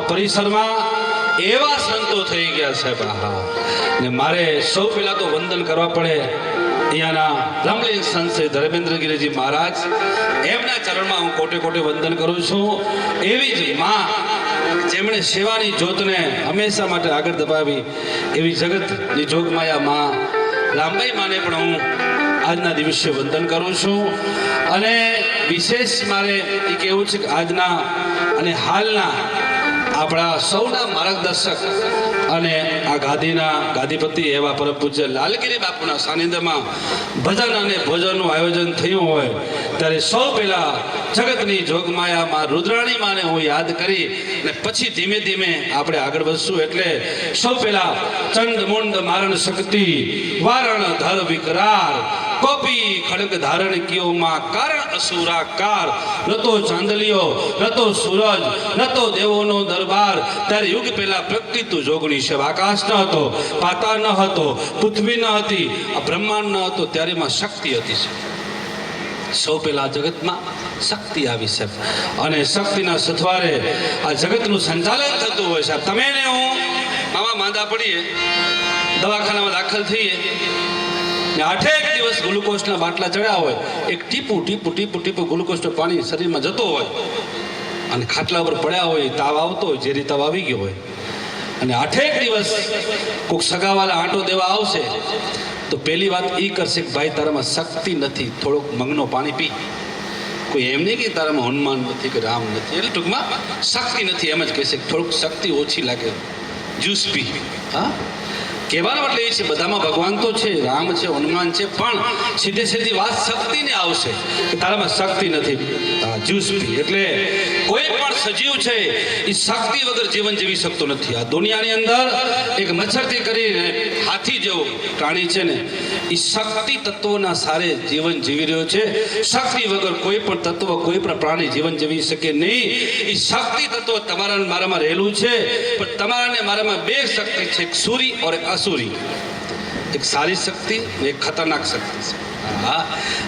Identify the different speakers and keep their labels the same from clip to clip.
Speaker 1: પરિસરમાં એવા સંતો થઈ ગયા સાહેબ. ને મારે સૌ પહેલા તો વંદન કરવા પડે અહીંયાના બ્રહ્મલીન સંત શ્રી ધર્મેન્દ્રગીરીજી મહારાજ. એમના ચરણમાં હું કોટે કોટે વંદન કરું છું. એવી જ માં જેમણે સેવાની જ્યોતને હંમેશા માટે આગળ દબાવી એવી જગતની જોગમાયા માં રામબાઈ માને પણ હું આજના દિવસે વંદન કરું છું. અને વિશેષ મારે એ કહેવું છે કે આજના અને હાલના આપણા સૌના માર્ગદર્શક અને આ ગાદીના ગાદીપતિ એવા પરમ પૂજ્ય લાલગીરી બાપુના સાનિધ્યમાં ભજન અને ભોજનનું આયોજન થયું હોય ત્યારે સૌ પહેલા જગતની જોગમાયામાં રુદ્રાણી માને હું યાદ કરી અને પછી ધીમે ધીમે આપણે આગળ વધશું. એટલે સૌ પહેલા ચંડ મુંડ મારણ શક્તિ વારણ ધર વિકરાર કોપી ખડગ ધારણ કિયો માં કારણ અસુરાકાર નતો ચાંદલિયો નતો સૂરજ નતો દેવોનો દરબાર. ત્યારે યુગ પહેલા પ્રકૃતિ તું જોગણી છે. આકાશ ન હતો, પાતાળ ન હતો, પૃથ્વી ન હતી, બ્રહ્માંડ ન હતો, ત્યારે માં શક્તિ હતી છે. સૌ પહેલા જગતમાં શક્તિ આવી છે અને શક્તિના સથવારે આ જગતનું સંચાલન થતું હોય છે. તમે ને હું મામા માંદા પડીએ, દવાખાનામાં દાખલ થઈએ, 8 દિવસ ગ્લુકોઝના બાટલા ચડ્યા હોય, એક ટીપું ગ્લુકોઝનું પાણી શરીરમાં જતો હોય અને ખાટલા ઉપર પડ્યા હોય, તાવ આવતો હોય, ઝેરી તાવ આવી ગયો હોય અને 8 દિવસ કોઈક સગાવાલા આંટો દેવા આવશે તો પહેલી વાત એ કરશે કે ભાઈ તારામાં શક્તિ નથી, થોડોક મગનો પાણી પી. કોઈ એમ નહીં કે તારામાં હનુમાન નથી કે રામ નથી, એટલે ટૂંકમાં શક્તિ નથી એમ જ કહેશે કે થોડુંક શક્તિ ઓછી લાગે, જ્યુસ પી. હા, કહેવાનો એટલે એ છે બધામાં ભગવાન તો છે, રામ છે, હનુમાન છે, પણ સીધી વાત શક્તિને આવશે કે તારામાં શક્તિ નથી, જ્યુસ પી. એટલે કોઈ પણ સજીવ છે એ શક્તિ વગર જીવન જીવી શકતો નથી. આ દુનિયાની અંદર એક મચ્છરથી કરીને હાથી જેવો પ્રાણી છે ને, એ શક્તિ તત્વોના સારે જીવન જીવી રહ્યો છે. શક્તિ વગર કોઈ પણ તત્વ, કોઈ પણ પ્રાણી જીવન જીવી શકે નહીં. એ શક્તિ તત્વ તમારા મારામાં રહેલું છે, પણ તમારા ને મારામાં બે શક્તિ છે, એક સૂરી और એક અસુરી. એક સારી શક્તિ, એક ખતરનાક શક્તિ છે. હા,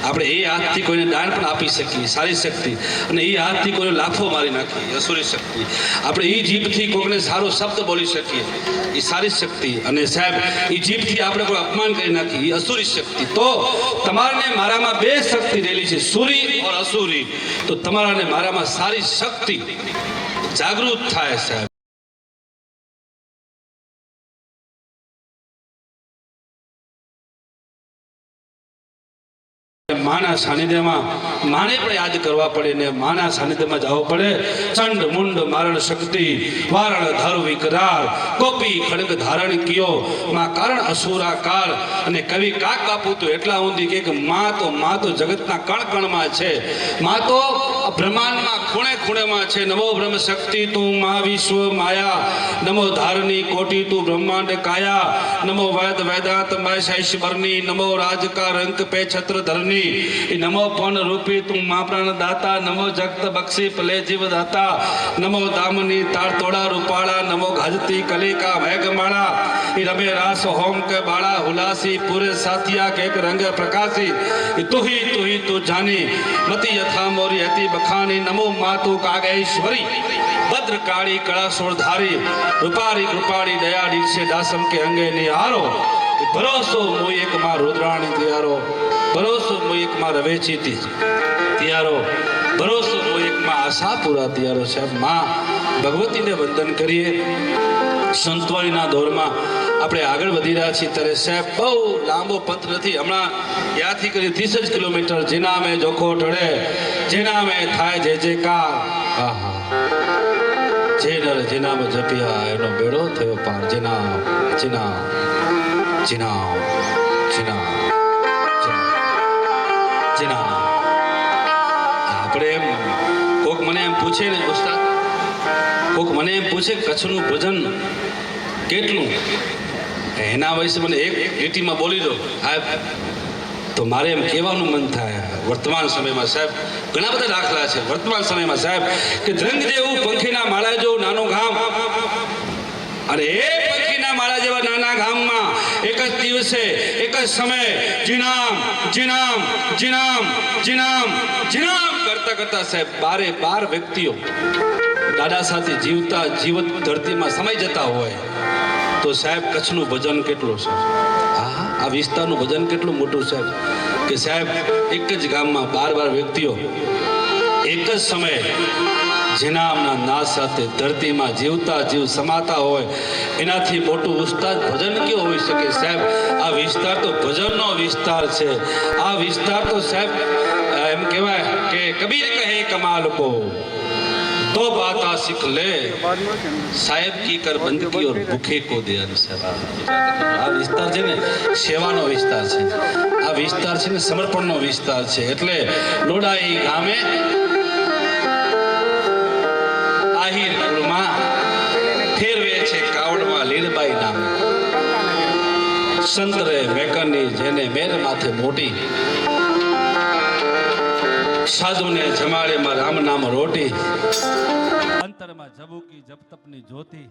Speaker 1: આપણે એ હાથથી કોઈને દાન પણ આપી શકીએ, સારી શક્તિ, અને એ હાથથી કોઈને લાફો મારી નાખીએ, અસુરી શક્તિ. આપણે એ જીભથી કોઈને સારો શબ્દ બોલી શકીએ, એ સારી શક્તિ. અને સાહેબ એ જીભથી આપણે કોઈ અપમાન કરી નાખીએ, એ અસુરી શક્તિ. તો તમારાને મારામાં બે શક્તિ રહેલી છે, સૂરી और અસુરી. તો તમારાને મારામાં સારી શક્તિ જાગૃત થાય સાહેબ. માના સાનિધ્યમાં માને પણ યાદ કરવા પડે ને માના સાનિધ્યમાં જવું પડે. ચંડ મુંડ મારણ શક્તિ વારણ ધર વિકરાર કોપી ખડગ ધારણ કિયો માં કારણ અસુરાકાર. અને કવિ કાક બાપુ તો એટલા ઊંધી કે માં તો જગતના કણ કણમાં છે, માં તો બ્રહ્માંડમાં ખૂણે ખૂણેમાં છે. નમો બ્રહ્મ શક્તિ તું મા વિશ્વ માયા, નમો ધારની કોટી તું બ્રહ્માંડ કાયા, નમો વેદ વેદાંત મય શૈશ્વરની, નમો રાજકા રંક પે છત્ર ધરની, નમો પન રૂપી તું મા પ્રાણ દાતા, નમો જગત બક્ષી પલે જીવ દાતા, નમો દામની તાર તોડા રૂપાળા, નમો ગાજતી કલિકા મેઘમાળા, રમે રાસ હોમ કે બાળા હુલાસી પૂરે સાથિયા કે એક રંગ પ્રકાશી, તુહી તું જાની મતી યથા મોરી હતી બખાની, નમો માતુ કાગેશ્વરી ભદ્ર કાળી કળા સોળધારી, રૂપારી કૃપાળી દયાળી છે દાસમ કે અંગે નિહારો, ભરોસો મોઈ એક માં રુદ્રાણી તિયારો, ભરોસો મોઈ એક માં રવેચી તિયારો, ભરોસો મોઈ એક માં આશાપુરા તિયારો. સાહેબ માં ભગવતીને વંદન કરીએ. સંતવાણીના દોરમાં આપણે આગળ વધી રહ્યા છીએ ત્યારે સાહેબ બહુ લાંબો પંથ નથી. હમણાં ત્યાંથી કરી 30 જ કિલોમીટર. જેના અમે જોખો ટળે, જેના અમે થાય જે જે કાર, જે નર જેનામાં જપ્યા એનો બેડો થયો પાર. જેના જેના જેના જેના જેના આપણે એમ કોક મને એમ પૂછે ને ઉસ્તાદ, કોક મને એમ પૂછે કચ્છનું ભજન કેટલું, એના વિશે મને એક લીટીમાં બોલી દો તો મારે એમ કહેવાનું મન થાય. વર્તમાન સમયમાં સાહેબ ઘણા બધા દાખલા છે. વર્તમાન સમયમાં સાહેબ કે ધ્રંગ જેવું પંખીના માળા જેવું નાનું ગામ, અને એ પંખીના માળા જેવા નાના ગામમાં એક જ દિવસે એક જ સમયે જીનામ જીનામ જીનામ જીનામ જીનામ કરતા કરતા સાહેબ 12 વ્યક્તિઓ દાદા સાથે જીવતા જીવત ધરતીમાં સમાઈ જતા હોય તો સાહેબ કચ્છનું ભજન કેટલું છે, હા આ વિસ્તારનું ભજન કેટલું મોટું સાહેબ, કે સાહેબ એક જ ગામમાં 12 વ્યક્તિઓ એક જ સમયે જેનામના નાદ સાથે ધરતીમાં જીવતા જીવ સમાતા હોય, એનાથી મોટું ઉસ્તાદ ભજન કેવું હોઈ શકે સાહેબ? આ વિસ્તાર તો ભજનનો વિસ્તાર છે. આ વિસ્તાર તો સાહેબ એમ કહેવાય કે કબીર કહે કમાલ કો तो बाता सीख ले साहेब की कर बंदगी और भूखे को दे साहेब. આ વિસ્તાર છે ને સેવાનો વિસ્તાર છે, આ વિસ્તાર છે ને સમર્પણનો વિસ્તાર છે. એટલે લોડાઈ ગામે આહિર કુળમાં ફેરવે છે કાવડમાં લીલબાઈ નામે, સંતરે મેકરની જેને મેર માથે મોટી, સાધુને જમાડે માં રામ નામ રોટી, અંતરમાં જબુકી જપતપની જ્યોતિ,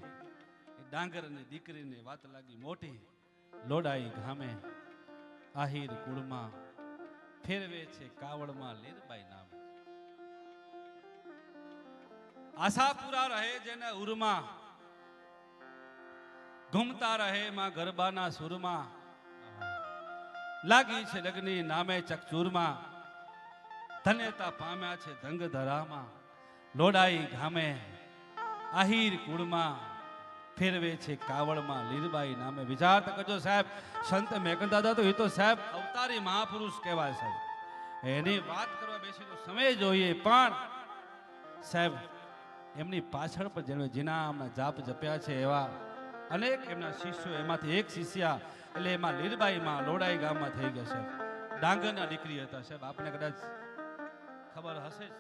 Speaker 1: ડાંગરની દીકરીને વાત લાગી મોટી, લોડાઈ ગામે આહિર કુળમાં ફેરવે છે કાવડમાં લીલબાઈ નામ. આશાપુરા રહે જેના ઉરમાં, ઘૂમતા રહે માં ગરબાના સુરમાં, લાગી છે લગ્ની નામે ચકચૂરમાં, ધન્યતા પામ્યા છે ધંગ ધરામાં, લોડાઈ ગામે આહિર કુળમાં ફેરવે છે કાવડમાં લીલબાઈ નામે. વિચાર તો કરજો સાહેબ, સંત મેઘદાદા તો એ તો સાહેબ અવતારી મહાપુરુષ કહેવાય સાહેબ. એની વાત કરવા બેસી તો સમય જોઈએ, પણ સાહેબ એમની પાછળ પણ જેના જાપ જપ્યા છે એવા અનેક એમના શિષ્યો, એમાંથી એક શિષ્યા એટલે એમાં લીલબાઈમાં લોડાઈ ગામમાં થઈ ગયા સાહેબ. ડાંગરના દીકરી હતા સાહેબ, આપને કદાચ ખબર હશે જ.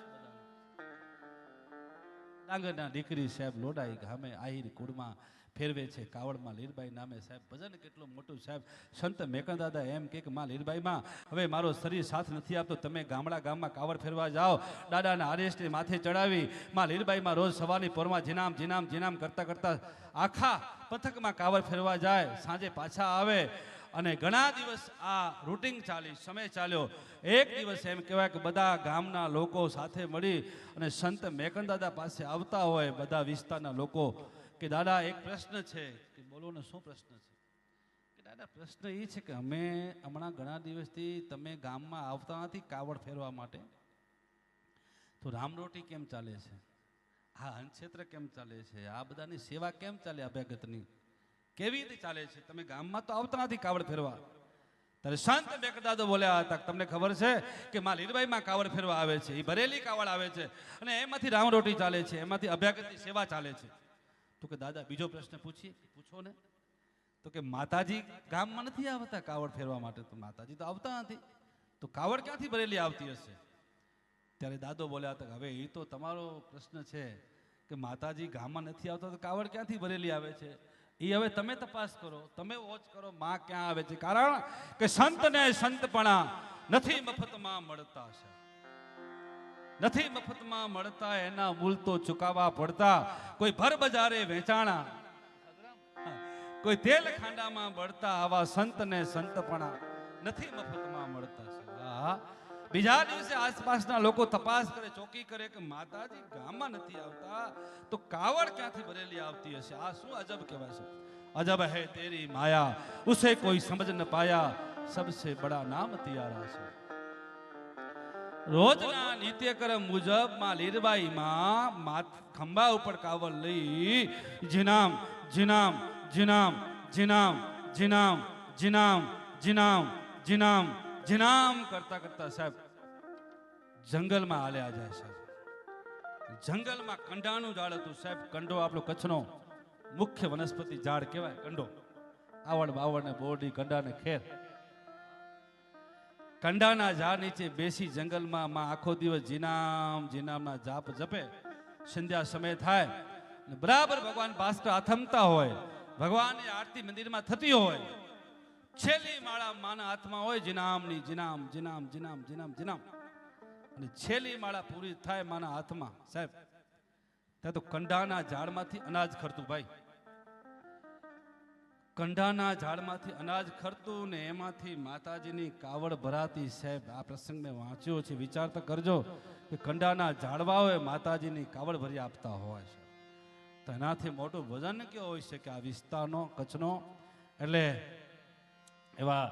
Speaker 1: ડાંગરના દીકરી સાહેબ લોડાઈ ગામે આહિર કુળમાં ફેરવે છે કાવડમાં લીલબાઈ નામે. સાહેબ ભજન કેટલું મોટું સાહેબ. સંત મેકંદાદા એમ કે માં લીલબાઈમાં હવે મારો શરીર સાથ નથી આપતો, તમે ગામમાં કાવડ ફેરવા જાઓ, દાદાના આદેશને માથે ચડાવી માં લીલબાઈમાં રોજ સવારની પોરમાં જીનામ જીનામ જીનામ કરતા કરતા આખા પથકમાં કાવડ ફેરવા જાય, સાંજે પાછા આવે. અને ઘણા દિવસ આ રૂટિંગ ચાલી, સમય ચાલ્યો. એક દિવસ એમ કહેવાય કે બધા ગામના લોકો સાથે મળી અને સંત મેકંદાદા પાસે આવતા હોય બધા વિસ્તારના લોકો, કે દાદા એક પ્રશ્ન છે. કે બોલો ને, શું પ્રશ્ન છે? કે દાદા પ્રશ્ન એ છે કે અમે હમણાં ઘણા દિવસથી તમે ગામમાં આવતા નથી કાવડ ફેરવા માટે, તો રામરોટી કેમ ચાલે છે, આ હંસક્ષેત્ર કેમ ચાલે છે, આ બધાની સેવા કેમ ચાલે, અભ્યાગતની કેવી રીતે ચાલે છે? તમે ગામમાં તો આવતા નથી કાવડ ફેરવા. ત્યારે સંત મેકંદાદા બોલ્યા હતા, તમને ખબર છે કે માં લીલબાઈમાં કાવડ ફેરવા આવે છે, એ ભરેલી કાવડ આવે છે અને એમાંથી રામરોટી ચાલે છે, એમાંથી અભ્યાગતની સેવા ચાલે છે. તો કે દાદા બીજો પ્રશ્ન પૂછીએ? પૂછો ને. તો કે માતાજી ગામમાં નથી આવતા કાવડ ફેરવા માટે, તો માતાજી તો આવતા નથી, તો કાવડ ક્યાંથી ભરેલી આવતી હશે? ત્યારે દાદો બોલ્યા હતા, હવે એ તો તમારો પ્રશ્ન છે કે માતાજી ગામમાં નથી આવતા તો કાવડ ક્યાંથી ભરેલી આવે છે, એ હવે તમે તપાસ કરો, તમે વોચ કરો માં ક્યાં આવે છે. કારણ કે સંતને સંતપણા નથી મફતમાં મળતા છે, નથી મફતમાં મળતા, એના મૂલ તો ચુકાવવા પડતા. કોઈ ભર બજારે વેચાણા, કોઈ તેલ ખાંડામાં બળતા, આવા સંતને સંતપણા નથી મફતમાં મળતા છે. બીજા દિવસે આસપાસના લોકો તપાસ કરે, ચોકી કરે કે માતાજી ગામમાં નથી આવતા તો કાવડ ક્યાંથી ભરેલી આવતી હશે? આ શું અજબ કહેવાય છે. અજબ હૈ તેરી માયા, ઉસે કોઈ સમજ ન પાયા, સબસે બડા નામ તિયારા છે. રોજના નિત્યક્રમ મુજબ માં લીલબાઈમાં ખંભા ઉપર કાવડ લઈ જીનામ જીનામ જીનામ જીનામ જીનામ જીનામ જીનામ જીનામ જીનામ કરતા કરતા સાહેબ જંગલમાં હાલ્યા જાય સાહેબ. જંગલમાં કંડાનું ઝાડ હતું સાહેબ. કંડો આપણો કચ્છનો મુખ્ય વનસ્પતિ ઝાડ કહેવાય કંડો. આવડ બાવડ ને બોરડી કંડા ને ખેર. કંડાના ઝાડ નીચે બેસી જંગલમાં માં આખો દિવસ જીનામ જીનામના જાપ જપે. સંધ્યા સમય થાય ને બરાબર ભગવાન ભાસ્કર આથમતા હોય, ભગવાનની આરતી મંદિરમાં થતી હોય, છેલ્લી માળા માના હાથમાં હોય જીનામની, જીનામ જીનામ જીનામ જીનામ જીનામ, અને છેલ્લી માળા પૂરી થાય માના હાથમાં સાહેબ, ત્યાં તો કંડાના ઝાડમાંથી અનાજ ખરતું ભાઈ. કંડાના ઝાડમાંથી અનાજ ખરતું ને એમાંથી માતાજીની કાવડ ભરાતી સાહેબ. આ પ્રસંગ મેં વાંચ્યો છે, વિચાર તો કરજો કે કંડાના ઝાડવા હોય માતાજીની કાવડ ભરી આપતા હોય છે.
Speaker 2: તો એનાથી મોટું ભજન કેવો હોય છે કે આ વિસ્તારનો કચ્છનો એટલે એવા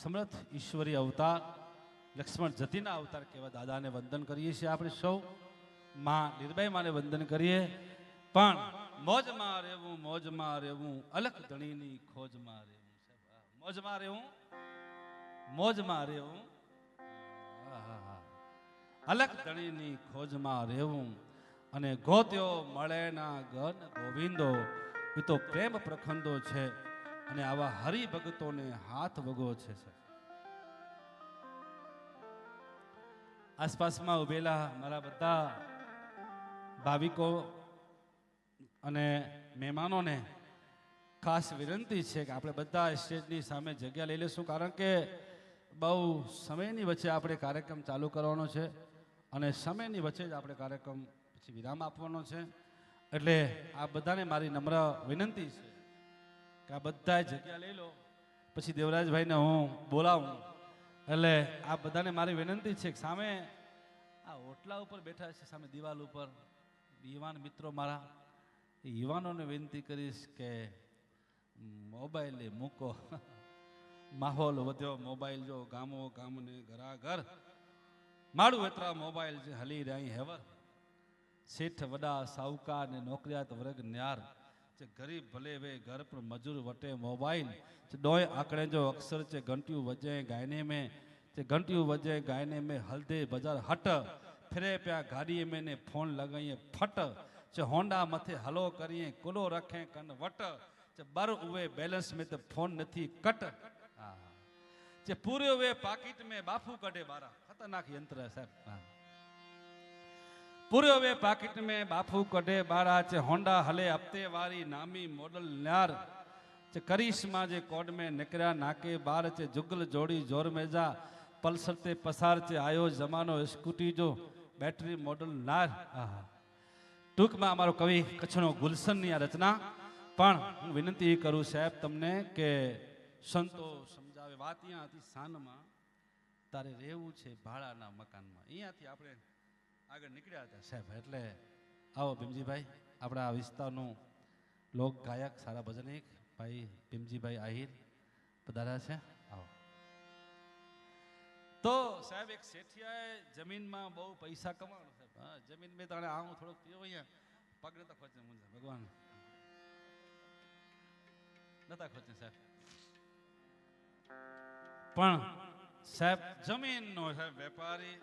Speaker 2: સમર્થ ઈશ્વરી અવતાર લક્ષ્મણ જતીના અવતાર કેવા દાદાને વંદન કરીએ છીએ આપણે સૌ. માં નિર્ભય માને વંદન કરીએ. પણ મોજમાં રહેવું અલખ ધણીની ખોજમાં રહેવું. મોજમાં રહેવું અલખ ધણીની ખોજમાં રહેવું. અને ગોત્યો મળે ના ગન ગોવિંદો, એ તો પ્રેમ પ્રખંડો છે અને આવા હરિભક્તોને હાથ વગો છે. આસપાસમાં ઉભેલા મારા બધા ભાવિકો અને મહેમાનોને ખાસ વિનંતી છે કે આપણે બધા સ્ટેજની સામે જગ્યા લઈ લઈશું, કારણ કે બહુ સમયની વચ્ચે આપણે કાર્યક્રમ ચાલુ કરવાનો છે અને સમયની વચ્ચે જ આપણે કાર્યક્રમ પછી વિરામ આપવાનો છે. એટલે આ બધાને મારી નમ્ર વિનંતી છે કે આ બધા જગ્યા લઈ લો, પછી દેવરાજભાઈને હું બોલાવું. એટલે આ બધાને મારી વિનંતી છે કે સામે આ ઓટલા ઉપર બેઠા છે, સામે દિવાલ ઉપર યુવાન મિત્રો મારા, એ યુવાનોને વિનંતી કરીશ કે મોબાઈલ મૂકો. માહોલ વધ્યો મોબાઈલ જો, ગામો ગામને ઘરાઘર મારું વેતરા મોબાઈલ છે હલી રહી હેવર. શેઠ વડા સાહુકાર ને નોકરિયાત વર્ગ ન્યાર છે, ગરીબ ભલે વે ઘર પર મજૂર વટે મોબાઈલ છે. ડોય આંકड़े जो अक्सर છે घंटियों वजे गायने में છે, घंटियों वजे गायने में हल्दे बाजार हट फिरे प्या गाड़ी में ने फोन लगाइए फट છે. होंडा मथे हलो करिए कुलो रखे कन वट છે, बर उवे बैलेंस में तो फोन નથી कट છે. पूरे हुए पाकिट में बाफू कटे बारा, खतरनाक यंत्र है साहब. पूरे हुए पाकिट में बाफू कटे बारा છે. होंडा हले हफ्ते वारी नामी मॉडल न्यार છે. करिश्मा जे कोड में निकरा नाके बार છે. जुगल जोड़ी जोर में जा पल्सर ते पसार છે. आयो जमानो स्कूटी जो बैटरी मॉडल नार. ટૂંકમાં અમારો કવિ કચ્છનો ગુલશનની આ રચના. પણ હું વિનંતી કરું સાહેબ તમને કે સંતો સમજાવે વાત અહીંયા હતી સાનમાં, તારે રહેવું છે ભાડાના મકાનમાં. અહીંયાથી આપણે આગળ નીકળ્યા હતા સાહેબ. એટલે આવો ભીમજીભાઈ, આપણા આ વિસ્તારનું લોક ગાયક સારા ભજનિક ભાઈ ભીમજીભાઈ આહિર પધાર્યા છે. આવો. તો સાહેબ એક શેઠિયાએ જમીનમાં બહુ પૈસા કમાણો સાહેબ. હા, જમીન મેં તાણે આવું થોડુંક પીવો અહીંયા પગ નતા ખોચે મુંજા ભગવાન નતા ખોચે સાહેબ. પણ સાહેબ જમીનનો સાહેબ વેપારી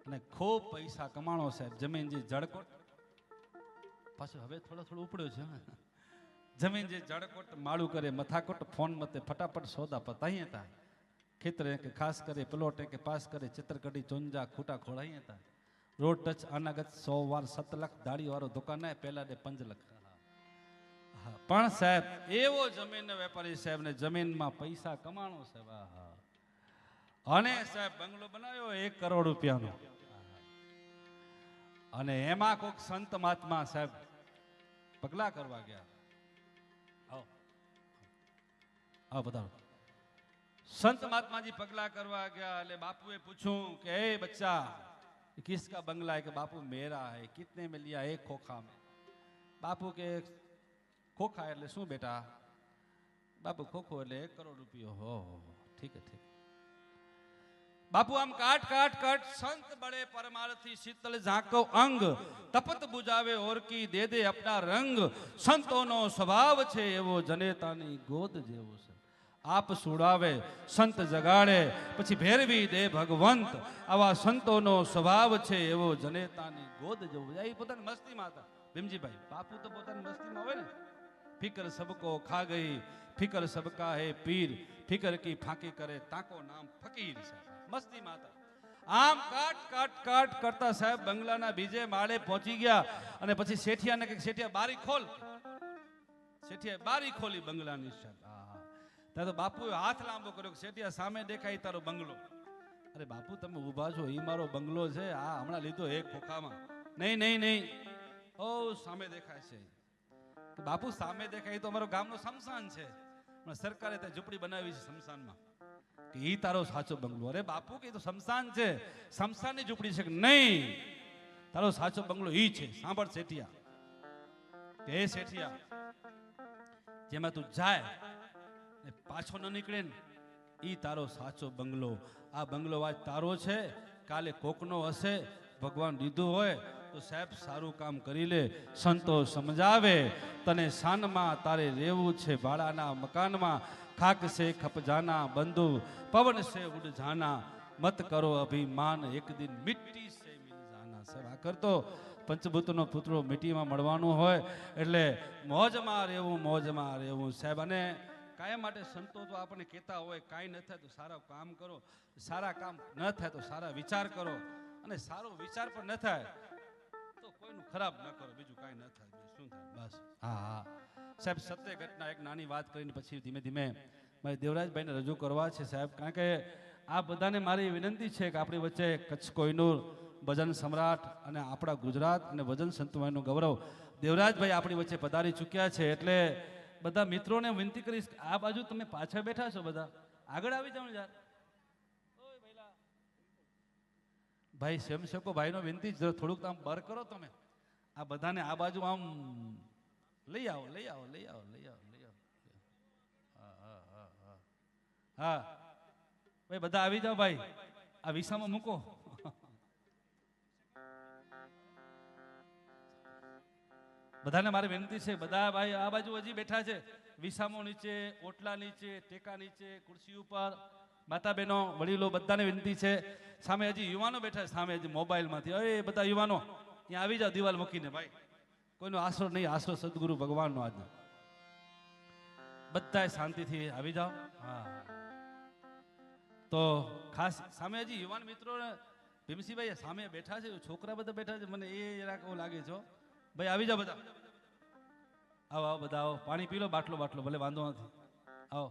Speaker 2: અને ખૂબ પૈસા કમાણો સાહેબ. જમીન જે જળકોટ પાછું હવે થોડો ઉપડ્યો છે. જમીન જે જળકોટ માળું કરે મથાકોટ ફોન મતે ફટાફટ સોદા પતાઈએ તા. ખેતરે કે ખાસ કરે પ્લોટ કે પાસ કરે ચિત્રકડી ચોંજા ખૂટા ખોળાઈએ તા. રોડ ટચ અનાગત 100 વાર 7 લાખ દાડી વાળો દુકાન પહેલા દે 5 લાખ. પણ સાહેબ એવો જમીન વેપારી સાહેબ ને જમીનમાં પૈસા કમાણો સાહેબ. અને સાહેબ બંગલો બનાવ્યો 1 કરોડ રૂપિયાનો. અને એમાં કોઈક સંત મહાત્મા સાહેબ પગલા કરવા ગયા. આવો બતાવો. संत महात्मा जी पगला करवा गया. એટલે બાપુએ પૂછ્યું કે એ બચ્ચા किसका बंगला है? कि बापू मेरा है. कितने में लिया? 1 खोखा में. बापू के खोखा એટલે શું બેટા? બાપુ ખોખો એટલે 1 કરોડ રૂપિયો. હો ઠીક है ઠીક. बापू हम काट काट काट संत बड़े परमार्थी शीतल झांको अंग तपत बुझावे और की दे दे अपना रंग. संतोनो स्वभाव છે એવો જનેતાની ગોદ જેવો છે. આપ સુડાવે સંત જગાડે પછી ભેરવી દે ભગવંત. આવા સંતોનો સ્વભાવ છે એવો જનેતાની ગોદ જેવો. એ પોતાની મસ્તીમાં હતા ભીમજીભાઈ. બાપુ તો પોતાની મસ્તીમાં હોય ને. ફિકર સબકો ખા ગઈ ફિકર સબકા હે પીર. ફિકર કી ફાંકી કરે તાકો નામ ફકીર. મસ્તીમાં હતા. આમ કાટ કાટ કાટ કરતા સાહેબ બંગલાના બીજે માળે પહોંચી ગયા. અને પછી શેઠિયાને કે શેઠિયા બારી ખોલ. શેઠિયાએ બારી ખોલી બંગલાની સાહેબ. તો બાપુએ હાથ લાંબો કર્યો કે શેઠિયા સામે દેખાય તારો બંગલો. અરે બાપુ તમે ઊભા છો, એ મારો બંગલો છે. આ હમણાં લીધો 1 ખોખામાં. નહીં નહીં નહીં, ઓ સામે દેખાય છે. બાપુ સામે દેખાય તો અમારો ગામનો શમશાન છે. સરકારે ત્યાં ઝૂંપડી બનાવી છે શમશાનમાં, કે ઈ તારો સાચો બંગલો. અરે બાપુ કે તો શમશાન છે, શમશાનની ઝૂંપડી છે. કે નહીં, તારો સાચો બંગલો ઈ છે. સાંભળ શેઠિયા, કે હે શેઠિયા, જેમાં તું જાય ને પાછો ન નીકળે ને ઈ તારો સાચો બંગલો. આ બંગલો આજ તારો છે, કાલે કોકનો હશે. ભગવાન દીધું હોય તો સાહેબ સારું કામ કરી લે. સંતો સમજાવે તને શાનમાં તારે રહેવું છે ભાડાના મકાનમાં. ખાક સે ખપજાના બંધુ પવન સે ઉડ જાના. મત કરો અભિમાન એક દિન મિટ્ટી સે મિલ જાના. સાહેબ આ કરતો પંચભૂતનો પુત્રો મિટ્ટીમાં મળવાનું હોય એટલે મોજમાં રહેવું સાહેબ. અને કાયમ માટે સંતો તો આપણને કહેતા હોય કાંઈ ન થાય તો સારા કામ કરો, સારા કામ ન થાય તો સારા વિચાર કરો, અને સારો વિચાર પણ ન થાય તો કોઈનું ખરાબ ન કરો, બીજું કાંઈ ન થાય. શું થાય બસ. હા સાહેબ, સત્ય ઘટના એક નાની વાત કરીને પછી ધીમે ધીમે મારે દેવરાજભાઈને રજૂ કરવા છે સાહેબ. કારણ કે આ બધાને મારી વિનંતી છે કે આપણી વચ્ચે કચ્છ કોહિનૂર ભજન સમ્રાટ અને આપણા ગુજરાત અને ભજન સંતવાઈનું ગૌરવ દેવરાજભાઈ આપણી વચ્ચે પધારી ચૂક્યા છે. એટલે બધા મિત્રોને વિનંતી કરીશ, આ બાજુ તમે પાછળ બેઠા છો, બધા આગળ આવી જાઓ યાર. ભાઈ સ્વયંસેવકો ભાઈનો વિનંતી થોડુંક આમ બર કરો તમે. આ બધાને આ બાજુ આમ લઈ આવો. હા ભાઈ બધા આવી જાઓ ભાઈ, આ વિસામાં મૂકો. બધાને મારી વિનંતી છે, બધા ભાઈ આ બાજુ હજી બેઠા છે, વિસામો નીચે, ઓટલા નીચે, ટેકા નીચે, ખુરશી ઉપર, માતા બહેનો, વડીલો, બધાને વિનંતી છે. સામે હજી યુવાનો બેઠા છે, સામે હજી મોબાઈલમાંથી. અરે બધા યુવાનો ત્યાં આવી જાઓ દિવાલ મૂકીને ભાઈ. કોઈનો આશરો નહીં, આશરો સદગુરુ ભગવાનનો. આજનો બધા શાંતિથી આવી જાઓ. હા તો ખાસ સામે હજી યુવાન મિત્રો ભીમસિંહભાઈ સામે બેઠા છે, છોકરા બધા બેઠા છે, મને એ જરાક એવું લાગે છે ભાઈ. આવી જાઓ બધા, આવો બધા આવો. પાણી પી લો, બાટલો ભલે વાંધો નથી, આવો.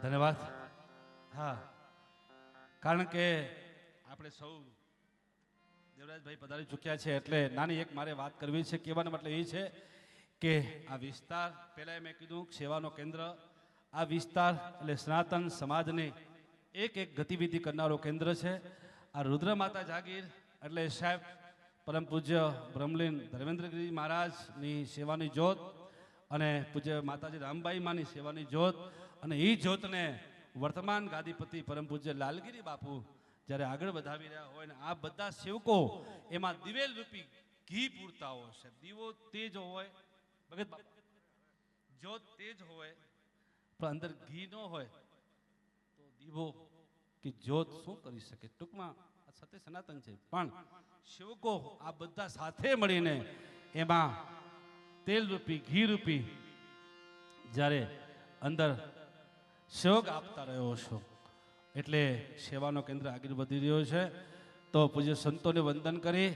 Speaker 2: ધન્યવાદ. હા, કારણ કે આપણે સૌ દેવરાજભાઈ પધારી ચૂક્યા છે એટલે નાની એક મારે વાત કરવી છે. કહેવાનો મતલબ એ છે કે આ વિસ્તાર, પહેલાં મેં કીધું સેવાનો કેન્દ્ર, આ વિસ્તાર એટલે સનાતન સમાજની એક ગતિવિધિ કરનારો કેન્દ્ર છે. આ રુદ્ર માતા જાગીર એટલે સાહેબ પરમ પૂજ્ય બ્રહ્મલીન ધર્મેન્દ્રગીરી મહારાજની સેવાની જ્યોત અને પૂજ્ય માતાજી રામબાઈ માની સેવાની જ્યોત, અને એ જ્યોતને વર્તમાન ગાદીપતિ પરમ પૂજ્ય લાલગીરી બાપુ જ્યારે આગળ વધાવી રહ્યા હોય ને આ બધા સેવકો એમાં દિવેલ રૂપી ઘી પૂરતા હોય છે. દીવો તેજ હોય, ભગત જ્યોત તેજ હોય પણ અંદર ઘી ન હોય તો દીવો કે જ્યોત શું કરી શકે. ટૂંકમાં સત્ય સનાતન છે, પણ સેવકો આ બધા સાથે મળીને એમાં તેલ રૂપી ઘી રૂપી જ્યારે અંદર સેવક આપતા રહ્યો છો એટલે સેવાનો કેન્દ્ર આગળ વધી રહ્યો છે. તો પૂજ્ય સંતોને વંદન કરી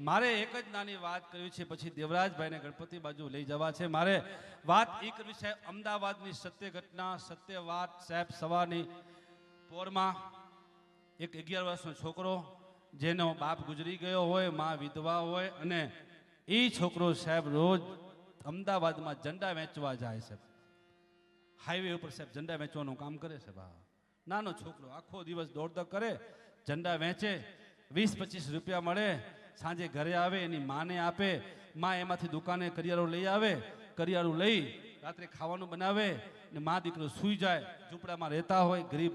Speaker 2: મારે એક જ નાની વાત કરવી છે, પછી દેવરાજભાઈને ગણપતિ બાજુ લઈ જવા છે. મારે વાત એ કરવી છે અમદાવાદની સત્ય ઘટના, સત્ય વાત સાહેબ. સવારની પોરમાં એક 11 વર્ષનો છોકરો જેનો બાપ ગુજરી ગયો હોય, માં વિધવા હોય, અને એ છોકરો સાહેબ રોજ અમદાવાદમાં ઝંડા વેચવા જાય છે. હાઈવે ઉપર સાહેબ ઝંડા વેચવાનું કામ કરે છે. નાનો છોકરો આખો દિવસ દોડધક કરે, ઝંડા વેચે, 20-25 રૂપિયા મળે, સાંજે ઘરે આવે એની માને આપે, માં એમાંથી દુકાને કરિયારું લઈ આવે, કરિયારું લઈ રાત્રે ખાવાનું બનાવે ને માં દીકરો સૂઈ જાય. ઝૂંપડામાં રહેતા હોય, ગરીબ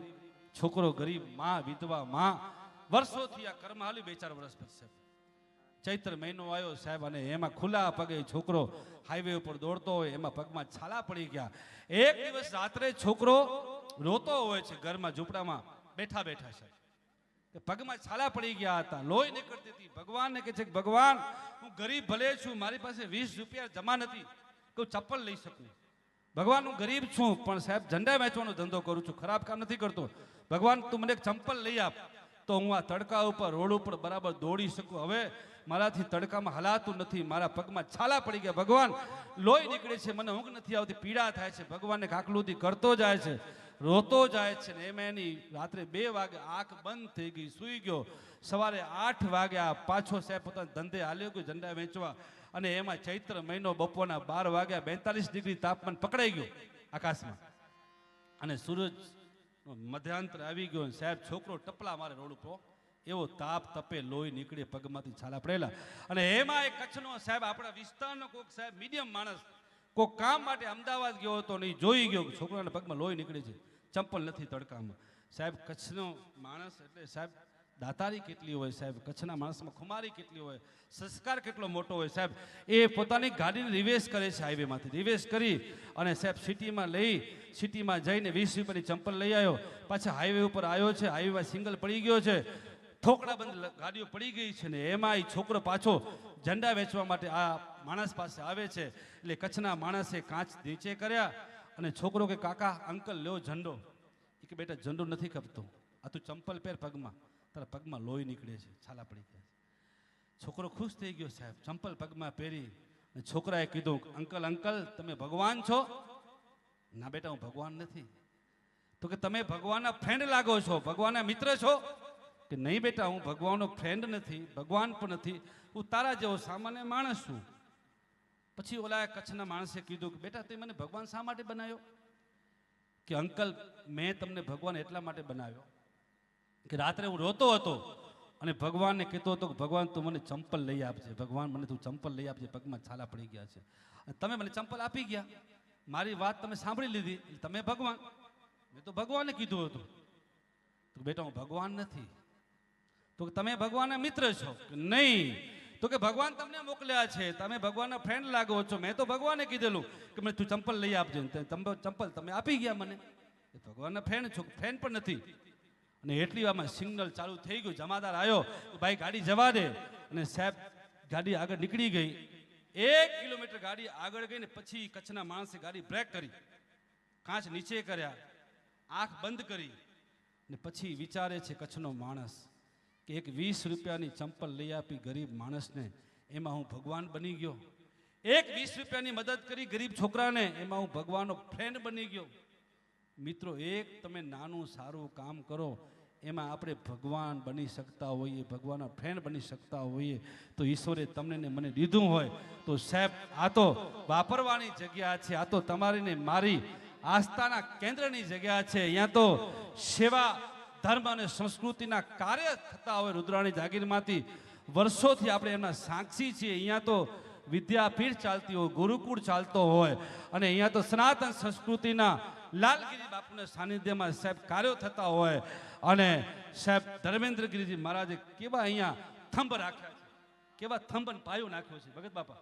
Speaker 2: છોકરો, ગરીબ માં, વિધવા માં. વર્ષોથી આ કર્મ હાલ્યું. 2-4 વર્ષ પછી ચૈત્ર મહિનો આવ્યો સાહેબ, અને એમાં ખુલ્લા પગે છોકરો હાઈવે ઉપર દોડતો હોય, એમાં પગમાં છાલા પડી ગયા. એક દિવસ રાત્રે છોકરો રોતો હોય છે ઘરમાં, ઝૂંપડામાં બેઠા સાહેબ, પગમાં છાલા પડી ગયા હતા, લોહી નીકળતી હતી. ભગવાનને કહે છે કે ભગવાન, હું ગરીબ ભલે છું, મારી પાસે 20 રૂપિયા જમા નથી કે હું ચપ્પલ લઈ શકું. ભગવાન હું ગરીબ છું પણ સાહેબ ઝંડા વેચવાનો ધંધો કરું છું, ખરાબ કામ નથી કરતો. ભગવાન તું મને એક ચંપલ લઈ આપ તો હું આ તડકા ઉપર, રોડ ઉપર બરાબર દોડી શકું. હવે મારાથી તડકામાં હલાતું નથી, મારા પગમાં છાલા પડી ગયા. ભગવાન લોહી નીકળે છે, મને ઊંઘ નથી આવતી, પીડા થાય છે. ભગવાનને કાકલુદી કરતો જાય છે, રોતો જાય છે ને એમાં એની રાત્રે 2 વાગે આંખ બંધ થઈ ગઈ, સૂઈ ગયો. સવારે 8 વાગ્યા પાછો સાહેબ પોતાના ધંધે હાલ્યો ગયો ઝંડા વેચવા, અને એમાં ચૈત્ર મહિનો બપોરના 12 વાગ્યા 42 ડિગ્રી તાપમાન પકડાઈ ગયું આકાશમાં, અને સૂરજ મધ્યાંતર આવી ગયો. સાહેબ છોકરો ટપલા મારે રોડ ઉપર, એવો તાપ તપે લોહી નીકળે પગમાંથી છાલા પડેલા. અને એમાં એક કચ્છનો સાહેબ આપણા વિસ્તારનો કોઈક સાહેબ મીડિયમ માણસ કોઈ કામ માટે અમદાવાદ ગયો હતો ને ઈ જોઈ ગયો કે છોકરાના પગમાં લોહી નીકળે છે, ચંપલ નથી તડકામાં. સાહેબ કચ્છનો માણસ એટલે સાહેબ દાતારી કેટલી હોય સાહેબ, કચ્છના માણસમાં ખુમારી કેટલી હોય, સંસ્કાર કેટલો મોટો હોય સાહેબ. એ પોતાની ગાડીને રિવેસ કરે છે, હાઈવેમાંથી રિવેસ કરી અને સાહેબ સિટીમાં જઈને 20 રૂપિયાની ચંપલ લઈ આવ્યો. પાછા હાઈવે ઉપર આવ્યો છે, હાઈવેમાં સિંગલ પડી ગયો છે, થોકડા બંધ ગાડીઓ પડી ગઈ છે ને એમાં એ છોકરો પાછો ઝંડા વેચવા માટે આ માણસ પાસે આવે છે. એટલે કચ્છના માણસે કાચ નીચે કર્યા અને છોકરો કે કાકા અંકલ લ્યો ઝંડો. એ કે બેટા ઝંડો નથી ખપતો, આ તું ચંપલ પહેર પગમાં, તારા પગમાં લોહી નીકળે છે, છાલા પડી ગયા છે. છોકરો ખુશ થઈ ગયો સાહેબ, ચંપલ પગમાં પહેરી. અને છોકરાએ કીધું અંકલ તમે ભગવાન છો? ના બેટા હું ભગવાન નથી. તો કે તમે ભગવાનના ફ્રેન્ડ લાગો છો, ભગવાનના મિત્ર છો? કે નહીં બેટા હું ભગવાનનો ફ્રેન્ડ નથી, ભગવાન પણ નથી, હું તારા જેવો સામાન્ય માણસ છું. પછી ઓલા કચ્છના માણસે કીધું કે બેટા તે મને ભગવાન શા માટે બનાવ્યો? કે અંકલ મેં તમને ભગવાન એટલા માટે બનાવ્યો કે રાત્રે હું રોતો હતો અને ભગવાનને કહેતો હતો કે ભગવાન તું મને ચંપલ લઈ આપજે, ભગવાન મને તું ચંપલ લઈ આપજે, પગમાં છાલા પડી ગયા છે. અને તમે મને ચંપલ આપી ગયા, મારી વાત તમે સાંભળી લીધી, તમે ભગવાન. મેં તો ભગવાને કીધું હતું. તો બેટા હું ભગવાન નથી. તો તમે ભગવાનના મિત્ર છો? કે નહીં. તો કે ભગવાન તમને મોકલ્યા છે, તમે ભગવાનના ફ્રેન્ડ લાગો છો. મેં તો ભગવાને કીધેલું કે મને તું ચંપલ લઈ આપજે, ચંપલ તમે આપી ગયા મને. ભગવાનના ફ્રેન્ડ છો? ફ્રેન્ડ પણ નથી. અને એટલી વારમાં સિગ્નલ ચાલુ થઈ ગયું, જમાદાર આવ્યો, ભાઈ ગાડી જવા દે. અને સાહેબ ગાડી આગળ નીકળી ગઈ, 1 કિલોમીટર ગાડી આગળ ગઈ ને પછી કચ્છના માણસે ગાડી બ્રેક કરી, કાચ નીચે કર્યા, આંખ બંધ કરી ને પછી વિચારે છે કચ્છનો માણસ કે એક 20 રૂપિયાની ચંપલ લઈ આપી ગરીબ માણસને, એમાં હું ભગવાન બની ગયો. એક 20 રૂપિયાની મદદ કરી ગરીબ છોકરાને, એમાં હું ભગવાનનો ફ્રેન્ડ બની ગયો. મિત્રો એક તમે નાનું સારું કામ કરો, એમાં આપણે ભગવાન બની શકતા હોઈએ, ભગવાનના ફ્રેન્ડ બની શકતા હોઈએ. તો ઈશ્વરે તમને ને મને દીધું હોય તો સાહેબ આ તો વાપરવાની જગ્યા છે, આ તો તમારી ને મારી આસ્થાના કેન્દ્રની જગ્યા છે. અહીંયા તો સેવા ધર્મ અને સંસ્કૃતિના કાર્ય થતા હોય. રુદ્રાણી જાગીરમાંથી વર્ષોથી આપણે એમના સાક્ષી છીએ. અહીંયા તો વિદ્યાપીઠ ચાલતી હોય, ગુરુકુળ ચાલતો હોય અને અહીંયા તો સનાતન સંસ્કૃતિના લાલગીરી બાપુના સાનિધ્યમાં સાહેબ કાર્યો થતા હોય. અને સાહેબ ધર્મેન્દ્રગીરીજી મહારાજે કેવા અહીંયા થંભ રાખ્યા છે, કેવા થંભ પાયો નાખ્યો છે. ભગત બાપા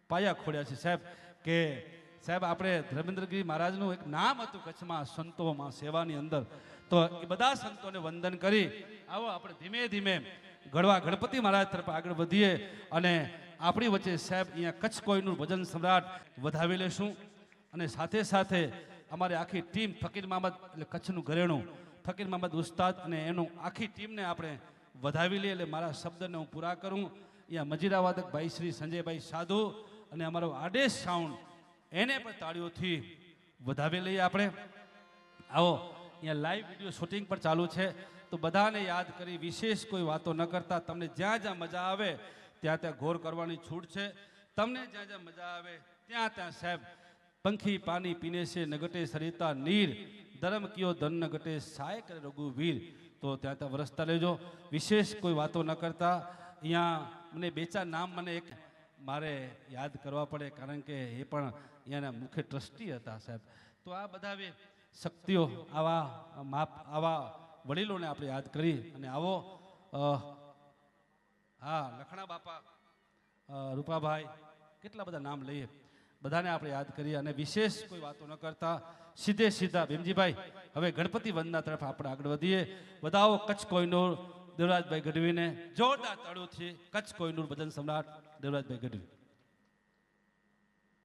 Speaker 2: પાયા ખોડ્યા છે સાહેબ. કે સાહેબ આપણે ધર્મેન્દ્રગીરી મહારાજનું એક નામ હતું કચ્છમાં સંતોમાં સેવાની અંદર. તો એ બધા સંતોને વંદન કરી આવો આપણે ધીમે ધીમે ગઢવા ગણપતિ મહારાજ તરફ આગળ વધીએ અને આપણી વચ્ચે સાહેબ અહીંયા કચ્છ કોઈનું ભજન સમ્રાટ વધાવી લેશું. અને સાથે સાથે અમારી આખી ટીમ ફકીર મામદ એટલે કચ્છનું ઘરેણું ફકીર મામદ ઉસ્તાદ અને એનું આખી ટીમને આપણે વધાવી લઈએ. એટલે મારા શબ્દને હું પૂરા કરું. અહીંયા મજીરાવાદક ભાઈ શ્રી સંજયભાઈ સાધુ અને અમારો આદેશ સાઉન્ડ એને પણ તાળીઓથી વધાવી લઈએ આપણે. આવો અહીંયા લાઈવ વિડીયો શૂટિંગ પણ ચાલુ છે, તો બધાને યાદ કરી વિશેષ કોઈ વાતો ન કરતા તમને જ્યાં જ્યાં મજા આવે ત્યાં ત્યાં ઘોર કરવાની છૂટ છે. તમને જ્યાં જ્યાં મજા આવે ત્યાં ત્યાં સાહેબ પંખી પાણી પીને છે નગટે સરિતા નીર, ધર્મ કયો ધન ન ઘટે સાય કરે રઘુવીર. તો ત્યાં ત્યાં વરસતા લેજો. વિશેષ કોઈ વાતો ન કરતા અહીંયા મને 2-4 નામ મને એક મારે યાદ કરવા પડે, કારણ કે એ પણ અહીંયાના મુખ્ય ટ્રસ્ટી હતા સાહેબ. તો આ બધા શક્તિઓ આવા વડીલોને આપણે યાદ કરી અને આવો હા લખણા બાપા, રૂપાભાઈ, કેટલા બધા નામ લઈએ, બધાને આપણે યાદ કરીએ. અને વિશેષ કોઈ વાતો ન કરતા સીધા ભીમજીભાઈ હવે ગણપતિ વંદના તરફ આપણે આગળ વધીએ. વધાવો કચ્છ કોહિનૂર દેવરાજભાઈ ગઢવીને જોરદાર તાળીઓથી. કચ્છ કોહિનૂર ભજન સમ્રાટ દેવરાજભાઈ ગઢવી.